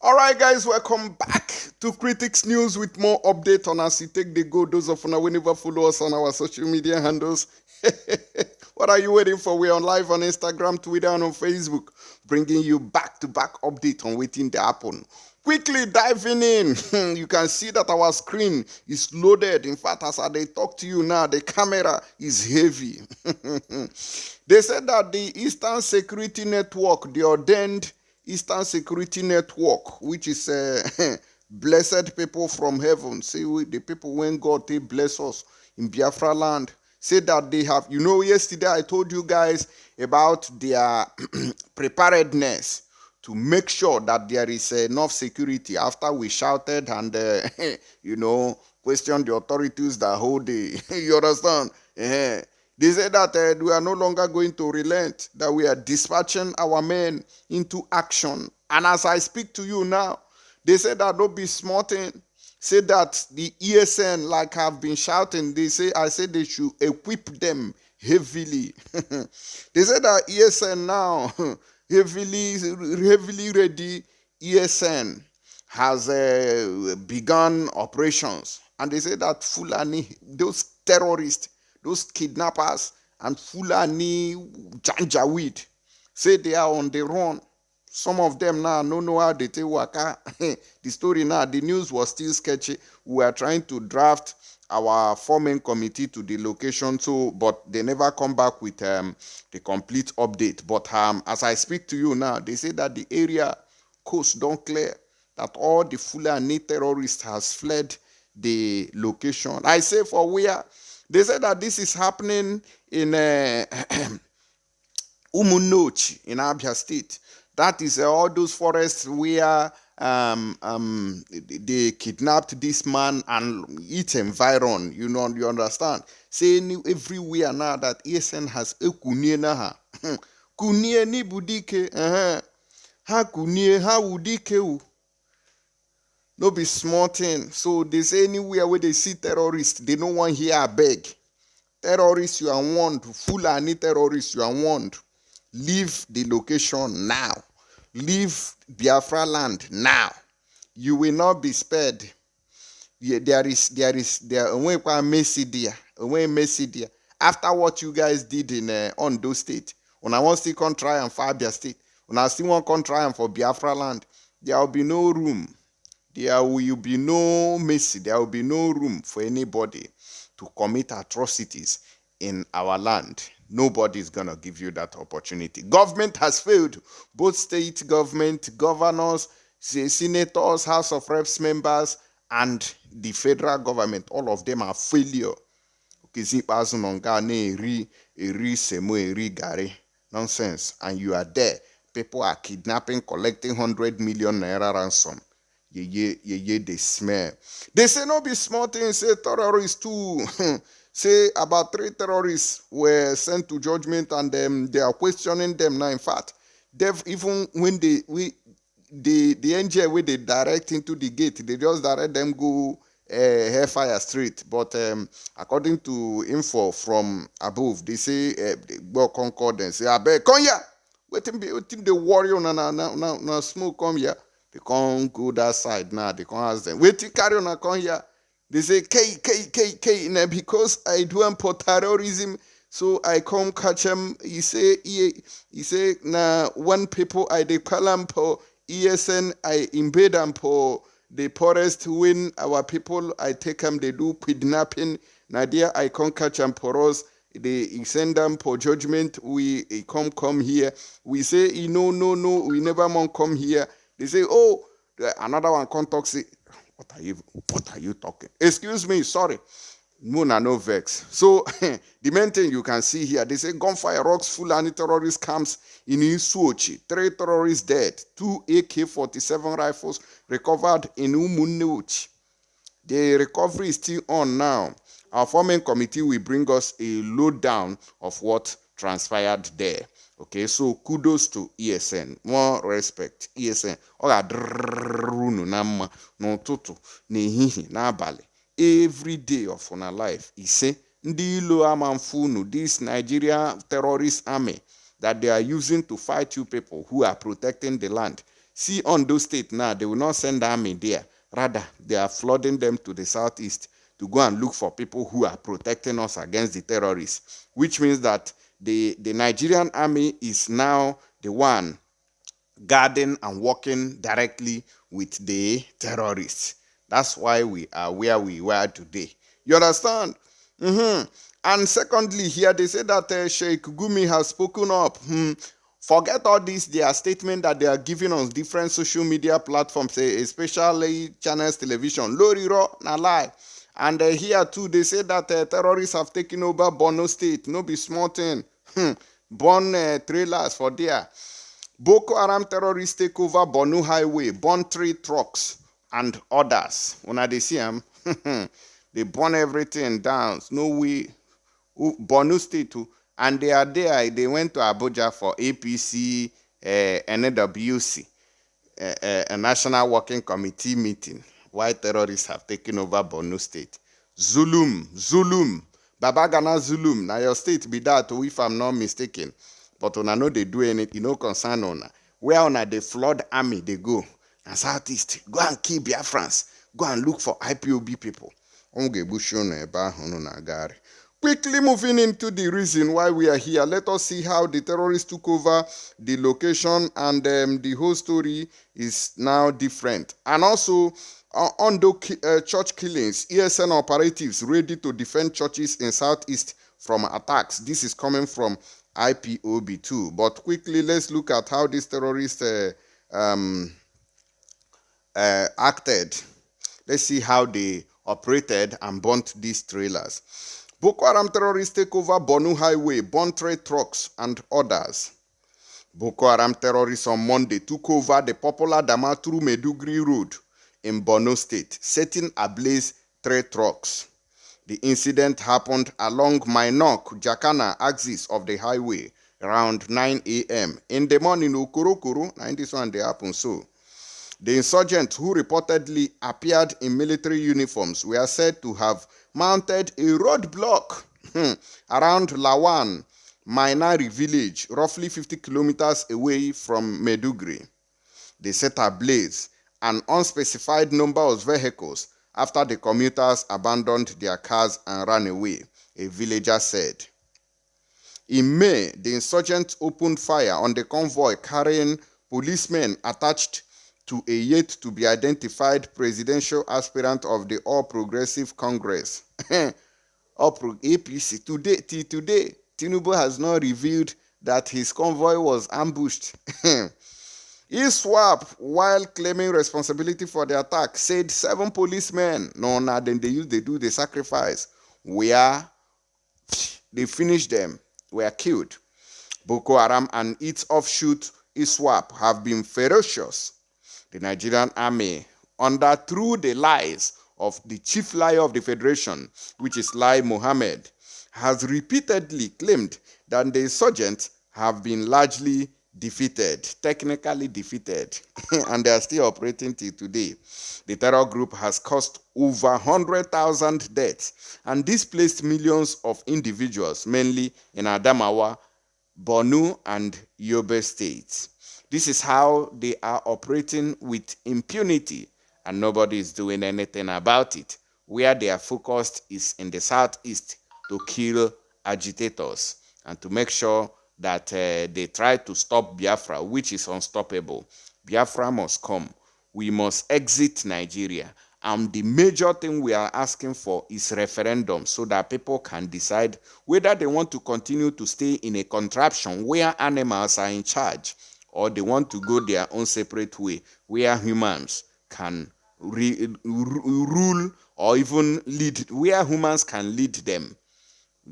All right, guys, welcome back to Critics News with more update on as we take the go. Those of you who never follow us on our social media handles. What are you waiting for? We're on live on Instagram, Twitter, and on Facebook, bringing you back-to-back update on waiting to happen. Quickly diving in, you can see that our screen is loaded. In fact, as I talk to you now, the camera is heavy. They said that the Eastern Security Network, the ordained Eastern Security Network, which is blessed people from heaven, see the people when God they bless us in Biafra land, say that they have, yesterday I told you guys about their preparedness to make sure that there is enough security after we shouted and, questioned the authorities that hold the, you understand? They said that we are no longer going to relent, that we are dispatching our men into action. And as I speak to you now, they said that don't be smarting. Say that the ESN, like I've been shouting, I said they should equip them heavily. They said that ESN now, heavily ready ESN has begun operations. And they say that Fulani, those terrorists, those kidnappers and Fulani Janjaweed, say they are on the run. Some of them now don't know how they take waka. The story now, the news was still sketchy. We are trying to draft our forming committee to the location, but they never come back with the complete update. But as I speak to you now, they say that the area coast don't clear, that all the Fulani terrorists has fled the location. I say for where? They said that this is happening in Umunochi in Abia State. That is all those forests where they kidnapped this man and its environ. You understand? Saying everywhere now that ESN has a kunie na ha. Kunie ni budike. Ha kunie ha udike. No be small thing. So they say anywhere where they see terrorists, they don't want here a beg. Terrorists, you are warned. Fulani terrorists, you are warned. Leave the location now. Leave Biafra land now. You will not be spared. There after what you guys did in Ondo State, when I want to still try and for Abia State, when I still want to try and for Biafra land, there will be no room. There will be no mercy. There will be no room for anybody to commit atrocities in our land. Nobody is going to give you that opportunity. Government has failed. Both state government, governors, senators, House of Reps members, and the federal government. All of them are failure. Nonsense. And you are there. People are kidnapping, collecting 100 million naira ransom. They smell. They say no be small things. Say terrorists too. Say about 3 terrorists were sent to judgment, and they are questioning them now. In fact, even when the NGA where they direct into the gate, they just direct them go Hellfire Street. But according to info from above, they say they go Concord and say, "I beg, come here. Waiting the warrior na smoke come here." They can't go that side now. They can't ask them. Wait till carry on come here. They say K. Now because I do them for terrorism, so I come catch them. He say now one people I dey call them for ESN. I invade them for the poorest. When our people I take them, they do kidnapping. Now there I come catch them for us. They send them for judgment. We come here. We say no. We never want come here. They say, oh, another one contact say, what are you talking? Excuse me, sorry. No vex. So the main thing you can see here, they say gunfire rocks Fulani terrorist camps in Isuochi. 3 terrorists dead. 2 AK-47 rifles recovered in Umunochi. The recovery is still on now. Our forming committee will bring us a lowdown of what transpired there. Okay, so kudos to ESN. More respect. ESN. Every day of our life. This Nigeria terrorist army that they are using to fight you people who are protecting the land. See Ondo State now, they will not send army there. Rather, they are flooding them to the southeast to go and look for people who are protecting us against the terrorists, which means that the Nigerian army is now the one guarding and working directly with the terrorists. That's why we are where we were today. You understand? And secondly, here they say that Sheikh Gumi has spoken up. Forget all this, their statement that they are giving on different social media platforms, especially channels, television. Loriro, na lie. And here too, they say that terrorists have taken over Borno State. No be small thing. Burn trailers for there. Boko Haram terrorists take over Borno Highway, burn 3 trucks and others. When they see them, they burn everything down. No way. Borno State too. And they are there. They went to Abuja for APC, NWC, a National Working Committee meeting. Why terrorists have taken over Borno State. Zulum. Babagana Zulum. Now your state be that, if I'm not mistaken. But una know they do anything, no concern on. Where on the flood army they go. And southeast, go and kill Biafrans. Go and look for IPOB people. Quickly moving into the reason why we are here. Let us see how the terrorists took over the location, and the whole story is now different. And also, on the church killings, ESN operatives ready to defend churches in southeast from attacks. This is coming from IPOB too. But quickly, let's look at how these terrorists acted. Let's see how they operated and burnt these trailers. Boko Haram terrorists take over Borno Highway, burn 3 trucks and others. Boko Haram terrorists on Monday took over the popular Damaturu-Meduguri Road in Borno State, setting ablaze 3 trucks. The incident happened along Mainok-Jakana axis of the highway around 9 a.m. in the morning. Okorokoro, and this one they happen so. The insurgents, who reportedly appeared in military uniforms, were said to have mounted a roadblock around Lawan, Mainari village, roughly 50 kilometers away from Meduguri. They set ablaze an unspecified number of vehicles after the commuters abandoned their cars and ran away, a villager said. In May, the insurgents opened fire on the convoy carrying policemen attached to a yet-to-be-identified presidential aspirant of the All Progressive Congress. APC. Today, Tinubu has not revealed that his convoy was ambushed. ISWAP, while claiming responsibility for the attack, said 7 policemen, then they do the sacrifice, where they finished them, were killed. Boko Haram and its offshoot ISWAP have been ferocious. The Nigerian army, through the lies of the chief liar of the Federation, which is Lai Mohammed, has repeatedly claimed that the insurgents have been largely defeated, technically defeated, and they are still operating till today. The terror group has caused over 100,000 deaths and displaced millions of individuals, mainly in Adamawa, Borno, and Yobe states. This is how they are operating with impunity, and nobody is doing anything about it. Where they are focused is in the southeast to kill agitators and to make sure that they try to stop Biafra, which is unstoppable. Biafra must come. We must exit Nigeria. And the major thing we are asking for is referendum, so that people can decide whether they want to continue to stay in a contraption where animals are in charge, or they want to go their own separate way, where humans can rule or even lead, where humans can lead them.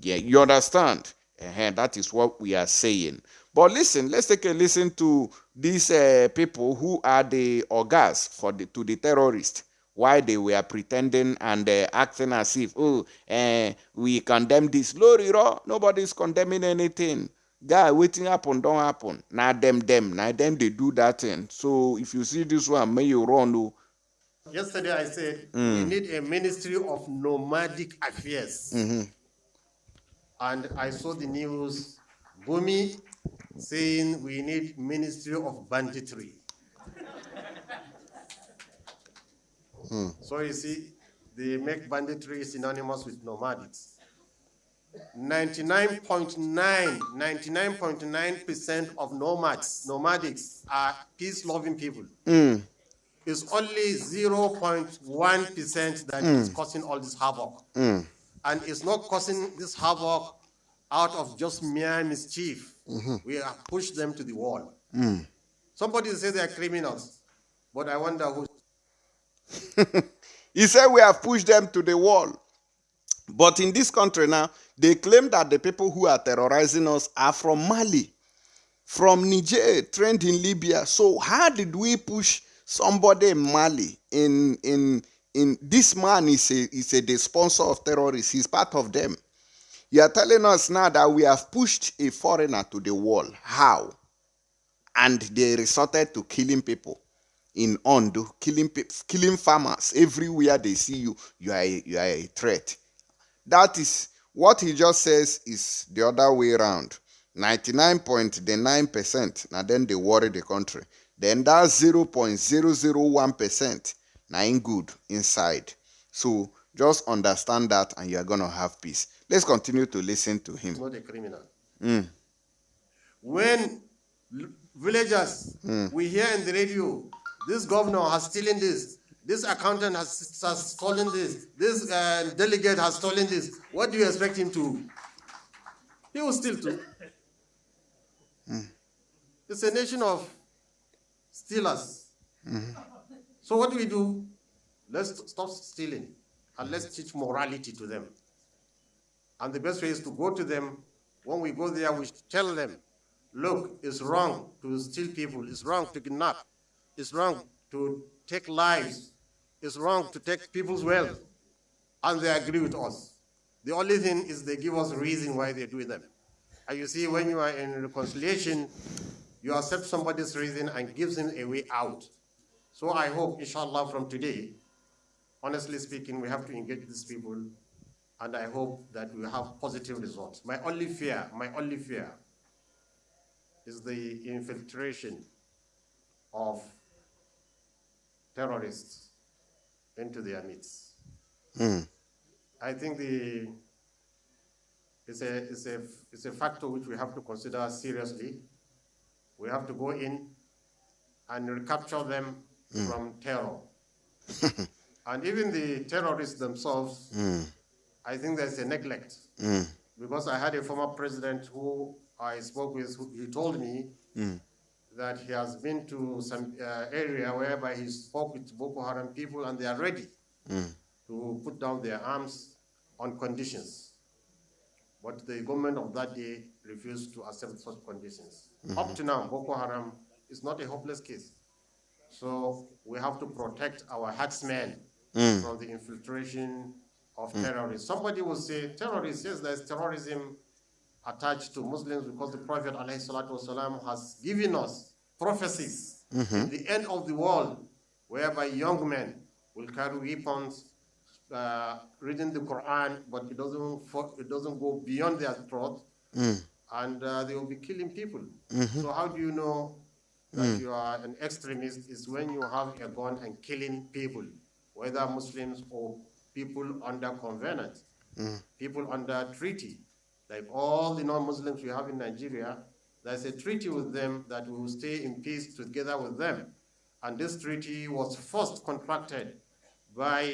Yeah, you understand? That is what we are saying. But listen, let's take a listen to these people who are the orgas to the terrorists. Why they were pretending and acting as if, we condemn this. Nobody is condemning anything. Guy, waiting happen, don't happen. Now them, they do that thing. So if you see this one, may you run. Yesterday I said we need a Ministry of Nomadic Affairs. And I saw the news, Gumi saying we need Ministry of Banditry. So you see, they make banditry synonymous with nomadics. 99.9% of nomadics are peace-loving people. It's only 0.1% that is causing all this havoc. And it's not causing this havoc out of just mere mischief. We have pushed them to the wall. Somebody says they are criminals, but I wonder who. He said we have pushed them to the wall. But in this country now, they claim that the people who are terrorizing us are from Mali, from Niger, trained in Libya. So how did we push somebody in Mali? In this man is the sponsor of terrorists. He's part of them. You are telling us now that we have pushed a foreigner to the wall. How? And they resorted to killing people in Ondo, killing farmers. Everywhere they see you, you are a threat. That is what he just says is the other way around. 99.9%, now then they worry the country. Then that 0.001%, now ain't good inside. So just understand that and you're going to have peace. Let's continue to listen to him. Not a criminal. When villagers, we hear in the radio, this governor has stolen this accountant has stolen this delegate has stolen this, what do you expect him to? He will steal too. It's a nation of stealers. So what do? Let's stop stealing and let's teach morality to them. And the best way is to go to them. When we go there, we tell them, look, it's wrong to steal people. It's wrong to kidnap. It's wrong to take lives. It's wrong to take people's wealth. And they agree with us. The only thing is they give us a reason why they do them. And you see, when you are in reconciliation, you accept somebody's reason and gives him a way out. So I hope, inshallah, from today, honestly speaking, we have to engage these people, and I hope that we have positive results. My only fear is the infiltration of terrorists into their midst. I think it's a factor which we have to consider seriously. We have to go in and recapture them from terror. And even the terrorists themselves, I think there's a neglect. Because I had a former president who I spoke with, he told me that he has been to some area whereby he spoke with Boko Haram people and they are ready to put down their arms on conditions. But the government of that day refused to accept such conditions. Up to now, Boko Haram is not a hopeless case. So we have to protect our herdsmen from the infiltration of terrorists. Somebody will say, terrorists, yes, there's terrorism attached to Muslims because the Prophet ﷺ has given us prophecies in the end of the world whereby young men will carry weapons, reading the Quran, but it doesn't go beyond their throat, and they will be killing people. So how do you know that you are an extremist? Is when you have a gun and killing people, whether Muslims or people under covenant, people under treaty. Like all the non-Muslims we have in Nigeria, there's a treaty with them that we will stay in peace together with them. And this treaty was first contracted by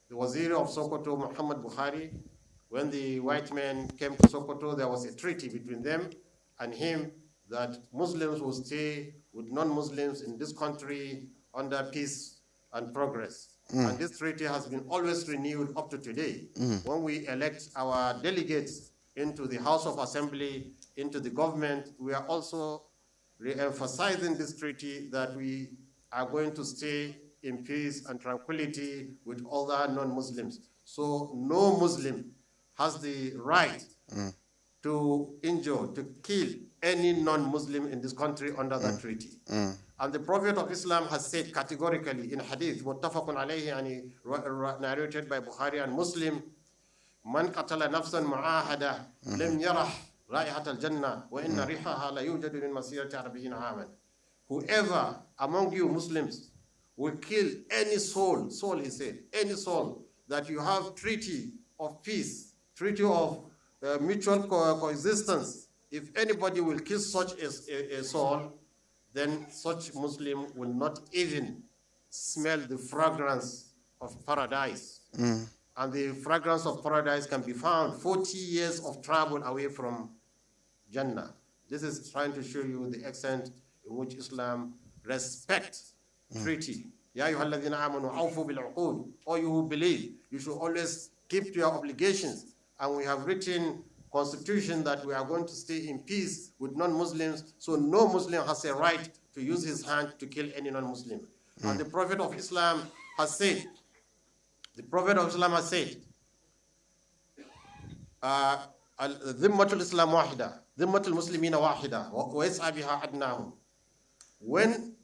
the Wazir of Sokoto, Muhammad Buhari. When the white men came to Sokoto, there was a treaty between them and him that Muslims will stay with non-Muslims in this country under peace and progress. And this treaty has been always renewed up to today. When we elect our delegates into the House of Assembly, into the government, we are also re-emphasizing this treaty that we are going to stay in peace and tranquility with other non-Muslims. So no Muslim has the right to injure, to kill any non-Muslim in this country under that treaty. And the Prophet of Islam has said categorically in hadith, muttafaqun alayhi, and narrated by Bukhari and Muslim, man qatala nafsan mu'ahada lam yarah ra'ihat al-jannah wa inna rihaha la yujadu min masirati 40 aman. Whoever among you Muslims will kill any soul, he said, any soul that you have treaty of peace, treaty of mutual coexistence, if anybody will kill such a soul, then such Muslim will not even smell the fragrance of paradise. And the fragrance of paradise can be found 40 years of travel away from Jannah. This is trying to show you the extent in which Islam respects treaty. Ya ayyuhalladhina amanu awfu bil uqud. Or you who believe, you should always keep to your obligations. And we have written constitution that we are going to stay in peace with non-Muslims, so no Muslim has a right to use his hand to kill any non-Muslim. And the Prophet of Islam has said, ذمة الإسلام واحدة ذمة المسلمين واحدة ويسعى بها أدناهم. When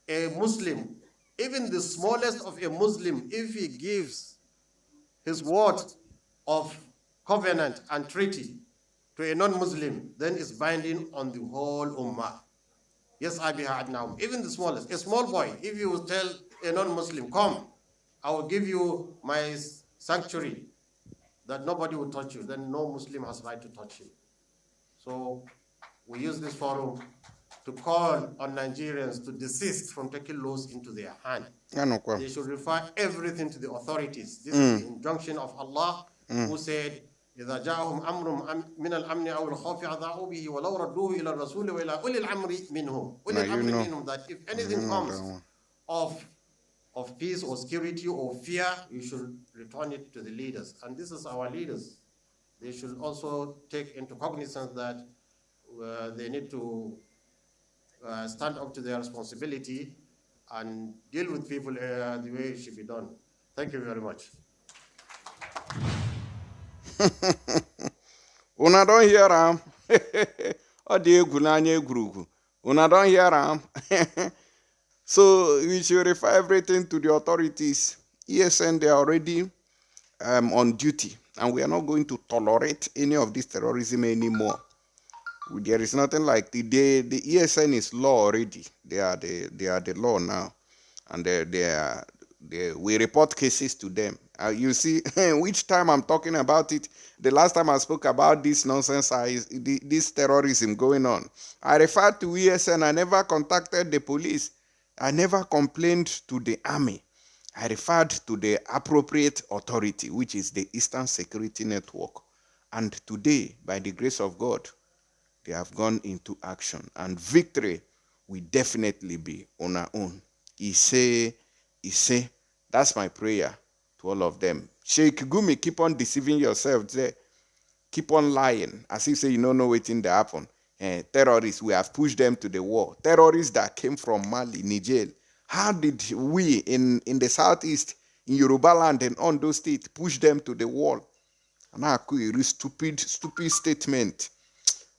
a Muslim, even the smallest of a Muslim, if he gives his word of covenant and treaty to a non-Muslim, then it's binding on the whole ummah. Yes, even the smallest. A small boy, if you tell a non-Muslim, come, I will give you my sanctuary, that nobody will touch you, then no Muslim has right to touch you. So we use this forum to call on Nigerians to desist from taking laws into their hand. They should refer everything to the authorities. This is the injunction of Allah, who said, إذا جاءهم أمر من الأمن أو الخوف أذاعوا به ولو ردوه إلى الرسول وإلى أولي الأمر منهم. أولي الأمر منهم, that if anything comes of peace or security or fear, you should return it to the leaders. And this is our leaders. They should also take into cognizance that they need to stand up to their responsibility and deal with people the way it should be done. Thank you very much. Una don't hear him. Oh, dear Gunanya Grugu. Una don't hear him. So we should refer everything to the authorities. ESN, they are already on duty, and we are not going to tolerate any of this terrorism anymore. There is nothing like the ESN is law already. They are the law now, and we report cases to them. You see, which time I'm talking about it, the last time I spoke about this nonsense, this terrorism going on, I referred to ESN. I never contacted the police. I never complained to the army. I referred to the appropriate authority, which is the Eastern Security Network. And today, by the grace of God, they have gone into action. And victory will definitely be on our own. Ise, that's my prayer to all of them. Sheikh Gumi, keep on deceiving yourself there. Keep on lying, as if say you don't know what's in the happen. Terrorists, we have pushed them to the war. Terrorists that came from Mali, Niger. How did we in the southeast, in Yoruba land and Ondo State, push them to the wall? And I could stupid statement.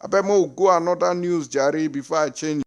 I bet more go another news, Jerry, before I change.